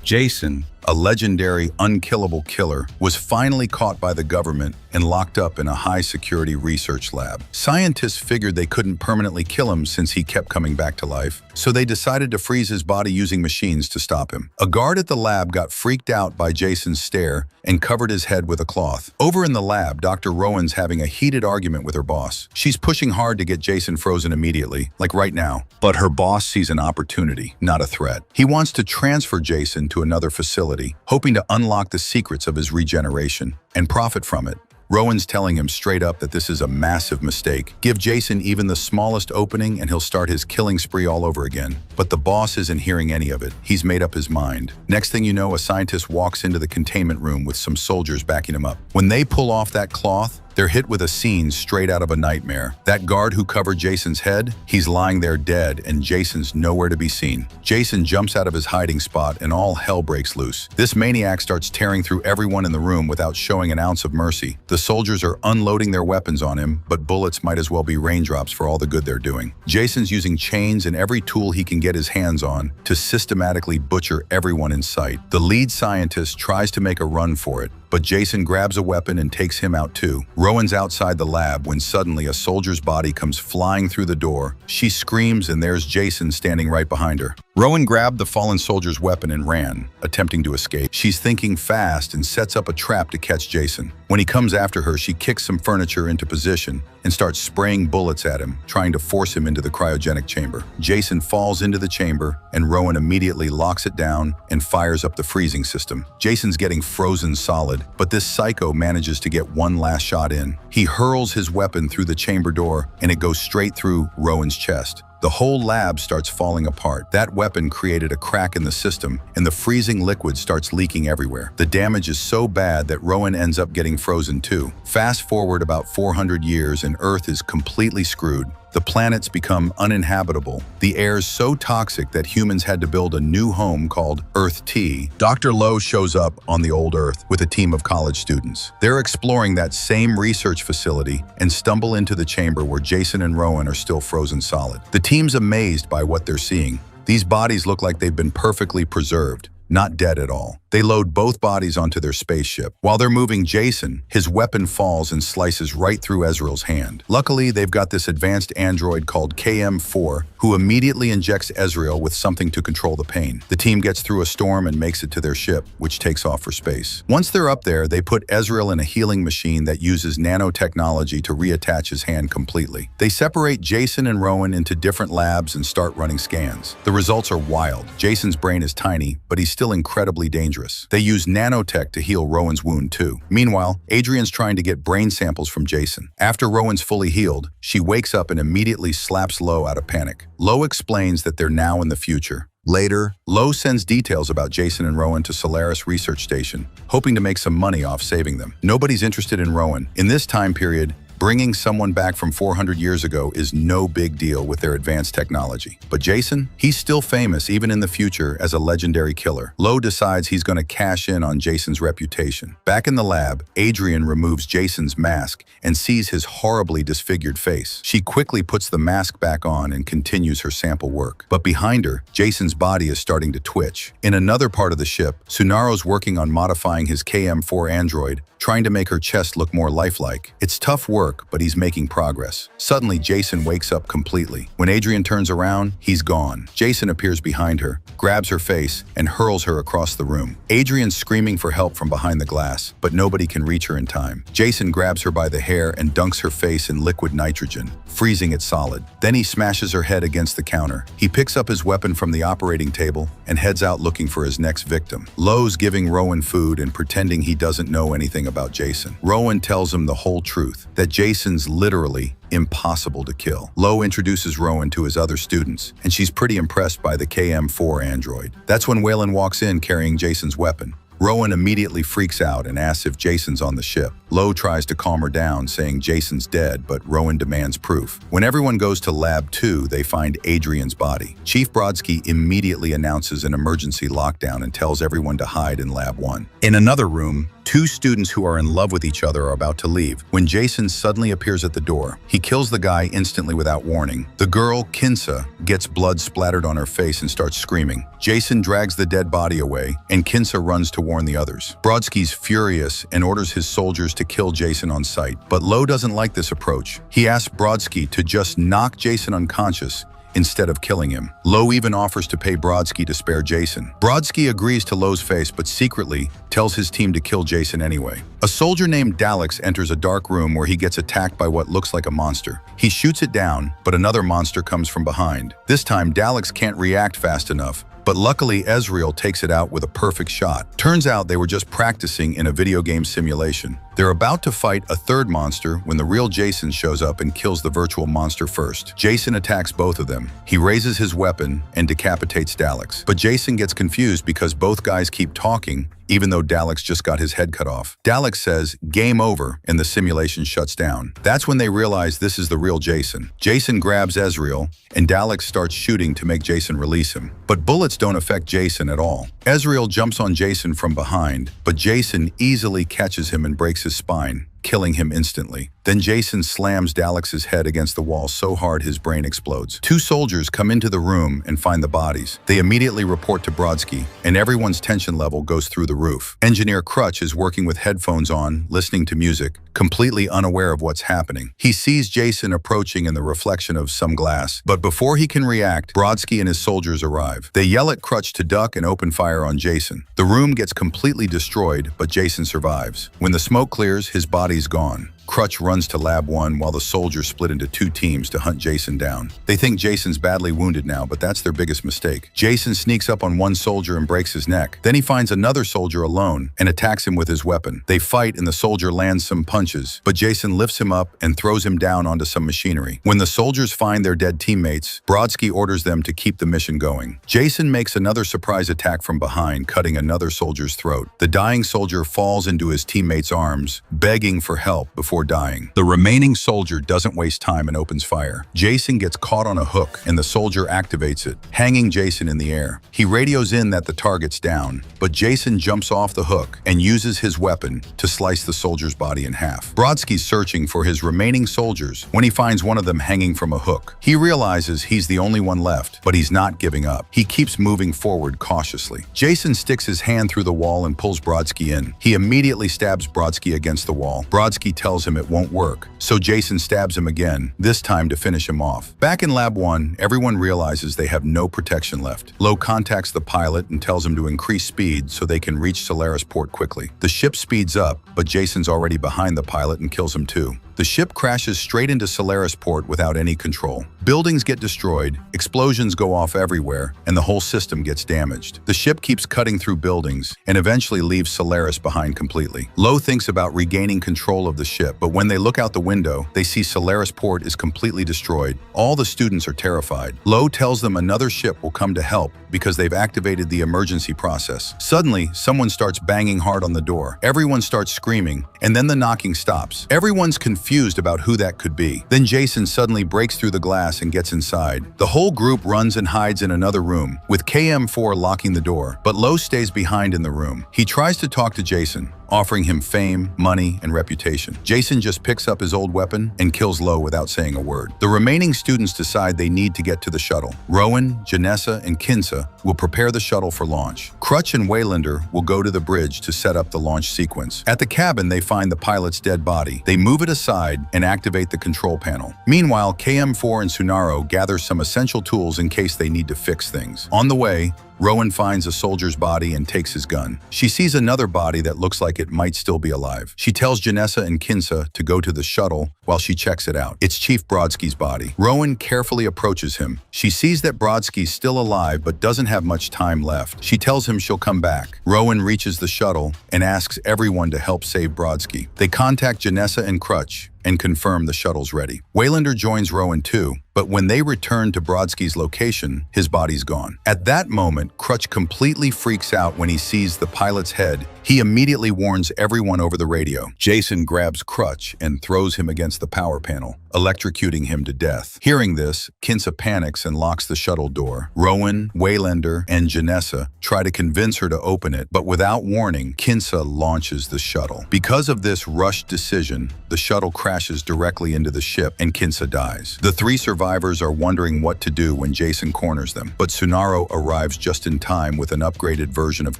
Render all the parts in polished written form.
Jason, a legendary, unkillable killer, was finally caught by the government and locked up in a high-security research lab. Scientists figured they couldn't permanently kill him since he kept coming back to life, so they decided to freeze his body using machines to stop him. A guard at the lab got freaked out by Jason's stare and covered his head with a cloth. Over in the lab, Dr. Rowan's having a heated argument with her boss. She's pushing hard to get Jason frozen immediately, like right now. But her boss sees an opportunity, not a threat. He wants to transfer Jason to another facility, hoping to unlock the secrets of his regeneration and profit from it. Rowan's telling him straight up that this is a massive mistake. Give Jason even the smallest opening and he'll start his killing spree all over again. But the boss isn't hearing any of it. He's made up his mind. Next thing you know, a scientist walks into the containment room with some soldiers backing him up. When they pull off that cloth, they're hit with a scene straight out of a nightmare. That guard who covered Jason's head, he's lying there dead and Jason's nowhere to be seen. Jason jumps out of his hiding spot and all hell breaks loose. This maniac starts tearing through everyone in the room without showing an ounce of mercy. The soldiers are unloading their weapons on him, but bullets might as well be raindrops for all the good they're doing. Jason's using chains and every tool he can get his hands on to systematically butcher everyone in sight. The lead scientist tries to make a run for it, but Jason grabs a weapon and takes him out too. Rowan's outside the lab when suddenly a soldier's body comes flying through the door. She screams and there's Jason standing right behind her. Rowan grabbed the fallen soldier's weapon and ran, attempting to escape. She's thinking fast and sets up a trap to catch Jason. When he comes after her, she kicks some furniture into position and starts spraying bullets at him, trying to force him into the cryogenic chamber. Jason falls into the chamber and Rowan immediately locks it down and fires up the freezing system. Jason's getting frozen solid, but this psycho manages to get one last shot in. He hurls his weapon through the chamber door and it goes straight through Rowan's chest. The whole lab starts falling apart. That weapon created a crack in the system, and the freezing liquid starts leaking everywhere. The damage is so bad that Rowan ends up getting frozen too. Fast forward about 400 years and Earth is completely screwed. The planets become uninhabitable. The air's so toxic that humans had to build a new home called Earth T. Dr. Lowe shows up on the old Earth with a team of college students. They're exploring that same research facility and stumble into the chamber where Jason and Rowan are still frozen solid. The team's amazed by what they're seeing. These bodies look like they've been perfectly preserved, not dead at all. They load both bodies onto their spaceship. While they're moving Jason, his weapon falls and slices right through Ezreal's hand. Luckily, they've got this advanced android called KM4, who immediately injects Ezreal with something to control the pain. The team gets through a storm and makes it to their ship, which takes off for space. Once they're up there, they put Ezreal in a healing machine that uses nanotechnology to reattach his hand completely. They separate Jason and Rowan into different labs and start running scans. The results are wild. Jason's brain is tiny, but he's still incredibly dangerous. They use nanotech to heal Rowan's wound too. Meanwhile, Adrian's trying to get brain samples from Jason. After Rowan's fully healed, she wakes up and immediately slaps Lowe out of panic. Lowe explains that they're now in the future. Later, Lowe sends details about Jason and Rowan to Solaris Research Station, hoping to make some money off saving them. Nobody's interested in Rowan. In this time period, bringing someone back from 400 years ago is no big deal with their advanced technology. But Jason, he's still famous even in the future as a legendary killer. Lowe decides he's going to cash in on Jason's reputation. Back in the lab, Adrian removes Jason's mask and sees his horribly disfigured face. She quickly puts the mask back on and continues her sample work. But behind her, Jason's body is starting to twitch. In another part of the ship, Tsunaro's working on modifying his KM4 android, trying to make her chest look more lifelike. It's tough work, but he's making progress. Suddenly, Jason wakes up completely. When Adrian turns around, he's gone. Jason appears behind her, grabs her face, and hurls her across the room. Adrian's screaming for help from behind the glass, but nobody can reach her in time. Jason grabs her by the hair and dunks her face in liquid nitrogen, freezing it solid. Then he smashes her head against the counter. He picks up his weapon from the operating table and heads out looking for his next victim. Lowe's giving Rowan food and pretending he doesn't know anything about Jason. Rowan tells him the whole truth, that Jason's literally impossible to kill. Lowe introduces Rowan to his other students, and she's pretty impressed by the KM4 android. That's when Waylon walks in carrying Jason's weapon. Rowan immediately freaks out and asks if Jason's on the ship. Lowe tries to calm her down, saying Jason's dead, but Rowan demands proof. When everyone goes to Lab 2, they find Adrian's body. Chief Brodsky immediately announces an emergency lockdown and tells everyone to hide in Lab 1. In another room, Two students who are in love with each other are about to leave when Jason suddenly appears at the door. He kills the guy instantly without warning. The girl, Kinsa, gets blood splattered on her face and starts screaming. Jason drags the dead body away, and Kinsa runs to warn the others. Brodsky's furious and orders his soldiers to kill Jason on sight, but Lowe doesn't like this approach. He asks Brodsky to just knock Jason unconscious instead of killing him. Lowe even offers to pay Brodsky to spare Jason. Brodsky agrees to Lowe's face, but secretly tells his team to kill Jason anyway. A soldier named Daleks enters a dark room where he gets attacked by what looks like a monster. He shoots it down, but another monster comes from behind. This time, Daleks can't react fast enough, but luckily Ezreal takes it out with a perfect shot. Turns out they were just practicing in a video game simulation. They're about to fight a third monster when the real Jason shows up and kills the virtual monster first. Jason attacks both of them. He raises his weapon and decapitates Daleks. But Jason gets confused because both guys keep talking, even though Daleks just got his head cut off. Daleks says, "Game over," and the simulation shuts down. That's when they realize this is the real Jason. Jason grabs Ezreal, and Daleks starts shooting to make Jason release him. But bullets don't affect Jason at all. Ezreal jumps on Jason from behind, but Jason easily catches him and breaks his spine, killing him instantly. Then Jason slams Daleks' head against the wall so hard his brain explodes. Two soldiers come into the room and find the bodies. They immediately report to Brodsky, and everyone's tension level goes through the roof. Engineer Crutch is working with headphones on, listening to music, completely unaware of what's happening. He sees Jason approaching in the reflection of some glass, but before he can react, Brodsky and his soldiers arrive. They yell at Crutch to duck and open fire on Jason. The room gets completely destroyed, but Jason survives. When the smoke clears, his body's gone. Crutch runs to Lab 1 while the soldiers split into two teams to hunt Jason down. They think Jason's badly wounded now, but that's their biggest mistake. Jason sneaks up on one soldier and breaks his neck. Then he finds another soldier alone and attacks him with his weapon. They fight and the soldier lands some punches, but Jason lifts him up and throws him down onto some machinery. When the soldiers find their dead teammates, Brodsky orders them to keep the mission going. Jason makes another surprise attack from behind, cutting another soldier's throat. The dying soldier falls into his teammate's arms, begging for help before dying. The remaining soldier doesn't waste time and opens fire. Jason gets caught on a hook and the soldier activates it, hanging Jason in the air. He radios in that the target's down, but Jason jumps off the hook and uses his weapon to slice the soldier's body in half. Brodsky's searching for his remaining soldiers when he finds one of them hanging from a hook. He realizes he's the only one left, but he's not giving up. He keeps moving forward cautiously. Jason sticks his hand through the wall and pulls Brodsky in. He immediately stabs Brodsky against the wall. Brodsky tells him it won't work, so Jason stabs him again, this time to finish him off. Back in Lab 1, everyone realizes they have no protection left. Lowe contacts the pilot and tells him to increase speed so they can reach Solaris Port quickly. The ship speeds up, but Jason's already behind the pilot and kills him too. The ship crashes straight into Solaris Port without any control. Buildings get destroyed, explosions go off everywhere, and the whole system gets damaged. The ship keeps cutting through buildings and eventually leaves Solaris behind completely. Lowe thinks about regaining control of the ship, but when they look out the window, they see Solaris Port is completely destroyed. All the students are terrified. Lowe tells them another ship will come to help because they've activated the emergency process. Suddenly, someone starts banging hard on the door. Everyone starts screaming, and then the knocking stops. Everyone's confused about who that could be. Then Jason suddenly breaks through the glass and gets inside. The whole group runs and hides in another room, with KM4 locking the door, but Lowe stays behind in the room. He tries to talk to Jason, offering him fame, money, and reputation. Jason just picks up his old weapon and kills Lowe without saying a word. The remaining students decide they need to get to the shuttle. Rowan, Janessa, and Kinsa will prepare the shuttle for launch. Crutch and Waylander will go to the bridge to set up the launch sequence. At the cabin, they find the pilot's dead body. They move it aside and activate the control panel. Meanwhile, KM4 and Sunaro gather some essential tools in case they need to fix things. On the way, Rowan finds a soldier's body and takes his gun. She sees another body that looks like it might still be alive. She tells Janessa and Kinsa to go to the shuttle while she checks it out. It's Chief Brodsky's body. Rowan carefully approaches him. She sees that Brodsky's still alive but doesn't have much time left. She tells him she'll come back. Rowan reaches the shuttle and asks everyone to help save Brodsky. They contact Janessa and Crutch, and confirm the shuttle's ready. Waylander joins Rowan too, but when they return to Brodsky's location, his body's gone. At that moment, Crutch completely freaks out when he sees the pilot's head. He immediately warns everyone over the radio. Jason grabs Crutch and throws him against the power panel, electrocuting him to death. Hearing this, Kinsa panics and locks the shuttle door. Rowan, Waylander, and Janessa try to convince her to open it, but without warning, Kinsa launches the shuttle. Because of this rushed decision, the shuttle crashes directly into the ship and Kinsa dies. The three survivors are wondering what to do when Jason corners them, but Tsunaro arrives just in time with an upgraded version of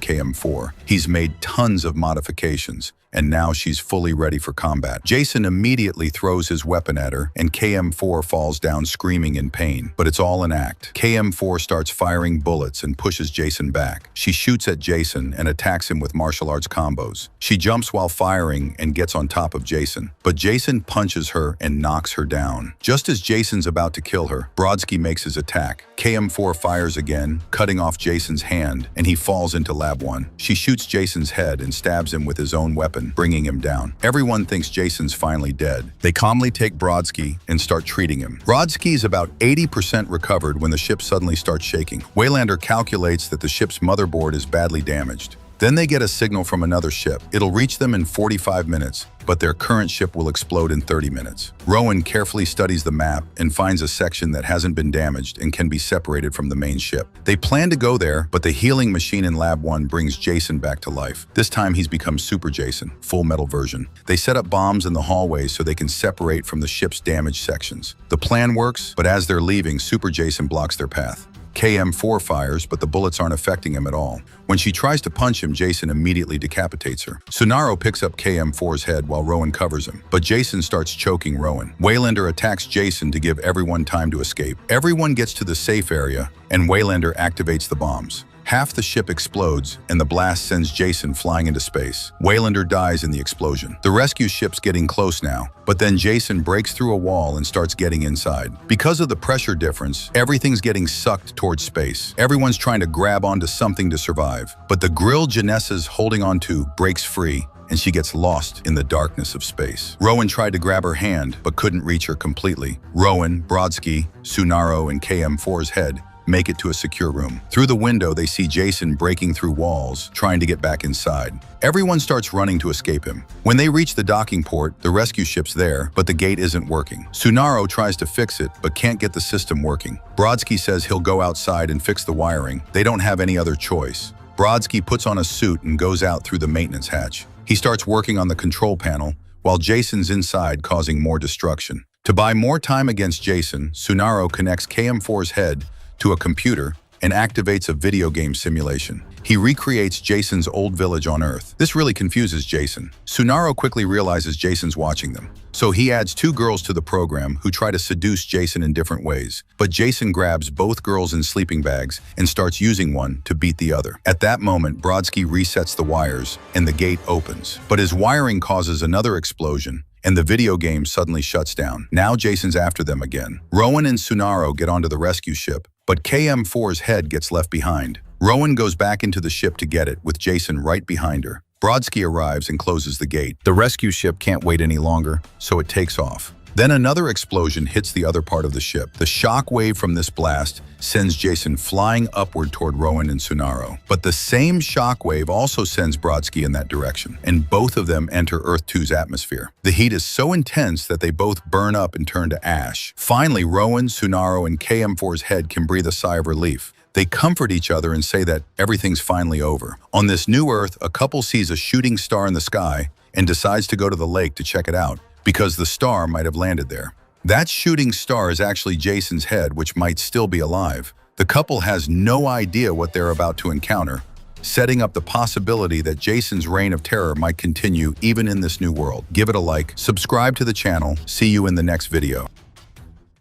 KM4. He's made tons of modifications, and now she's fully ready for combat. Jason immediately throws his weapon at her, and KM4 falls down screaming in pain. But it's all an act. KM4 starts firing bullets and pushes Jason back. She shoots at Jason and attacks him with martial arts combos. She jumps while firing and gets on top of Jason, but Jason punches her and knocks her down. Just as Jason's about to kill her, Brodsky makes his attack. KM4 fires again, cutting off Jason's hand, and he falls into Lab 1. She shoots Jason's head and stabs him with his own weapon, bringing him down. Everyone thinks Jason's finally dead. They calmly take Brodsky and start treating him. Brodsky's about 80% recovered when the ship suddenly starts shaking. Waylander calculates that the ship's motherboard is badly damaged. Then they get a signal from another ship. It'll reach them in 45 minutes, but their current ship will explode in 30 minutes. Rowan carefully studies the map and finds a section that hasn't been damaged and can be separated from the main ship. They plan to go there, but the healing machine in Lab 1 brings Jason back to life. This time he's become Super Jason, full metal version. They set up bombs in the hallways so they can separate from the ship's damaged sections. The plan works, but as they're leaving, Super Jason blocks their path. KM4 fires, but the bullets aren't affecting him at all. When she tries to punch him, Jason immediately decapitates her. Tsunaro picks up KM4's head while Rowan covers him, but Jason starts choking Rowan. Waylander attacks Jason to give everyone time to escape. Everyone gets to the safe area, and Waylander activates the bombs. Half the ship explodes, and the blast sends Jason flying into space. Waylander dies in the explosion. The rescue ship's getting close now, but then Jason breaks through a wall and starts getting inside. Because of the pressure difference, everything's getting sucked towards space. Everyone's trying to grab onto something to survive, but the grill Janessa's holding onto breaks free, and she gets lost in the darkness of space. Rowan tried to grab her hand, but couldn't reach her completely. Rowan, Brodsky, Tsunaro, and KM4's head make it to a secure room. Through the window, they see Jason breaking through walls, trying to get back inside. Everyone starts running to escape him. When they reach the docking port, the rescue ship's there, but the gate isn't working. Tsunaro tries to fix it, but can't get the system working. Brodsky says he'll go outside and fix the wiring. They don't have any other choice. Brodsky puts on a suit and goes out through the maintenance hatch. He starts working on the control panel, while Jason's inside causing more destruction. To buy more time against Jason, Tsunaro connects KM4's head to a computer and activates a video game simulation. He recreates Jason's old village on Earth. This really confuses Jason. Tsunaro quickly realizes Jason's watching them, so he adds 2 girls to the program who try to seduce Jason in different ways. But Jason grabs both girls in sleeping bags and starts using one to beat the other. At that moment, Brodsky resets the wires and the gate opens. But his wiring causes another explosion, and the video game suddenly shuts down. Now Jason's after them again. Rowan and Tsunaro get onto the rescue ship, but KM4's head gets left behind. Rowan goes back into the ship to get it, with Jason right behind her. Brodsky arrives and closes the gate. The rescue ship can't wait any longer, so it takes off. Then another explosion hits the other part of the ship. The shock wave from this blast sends Jason flying upward toward Rowan and Tsunaro. But the same shock wave also sends Brodsky in that direction, and both of them enter Earth 2's atmosphere. The heat is so intense that they both burn up and turn to ash. Finally, Rowan, Tsunaro, and KM4's head can breathe a sigh of relief. They comfort each other and say that everything's finally over. On this new Earth, a couple sees a shooting star in the sky and decides to go to the lake to check it out, because the star might have landed there. That shooting star is actually Jason's head, which might still be alive. The couple has no idea what they're about to encounter, setting up the possibility that Jason's reign of terror might continue even in this new world. Give it a like, subscribe to the channel, see you in the next video.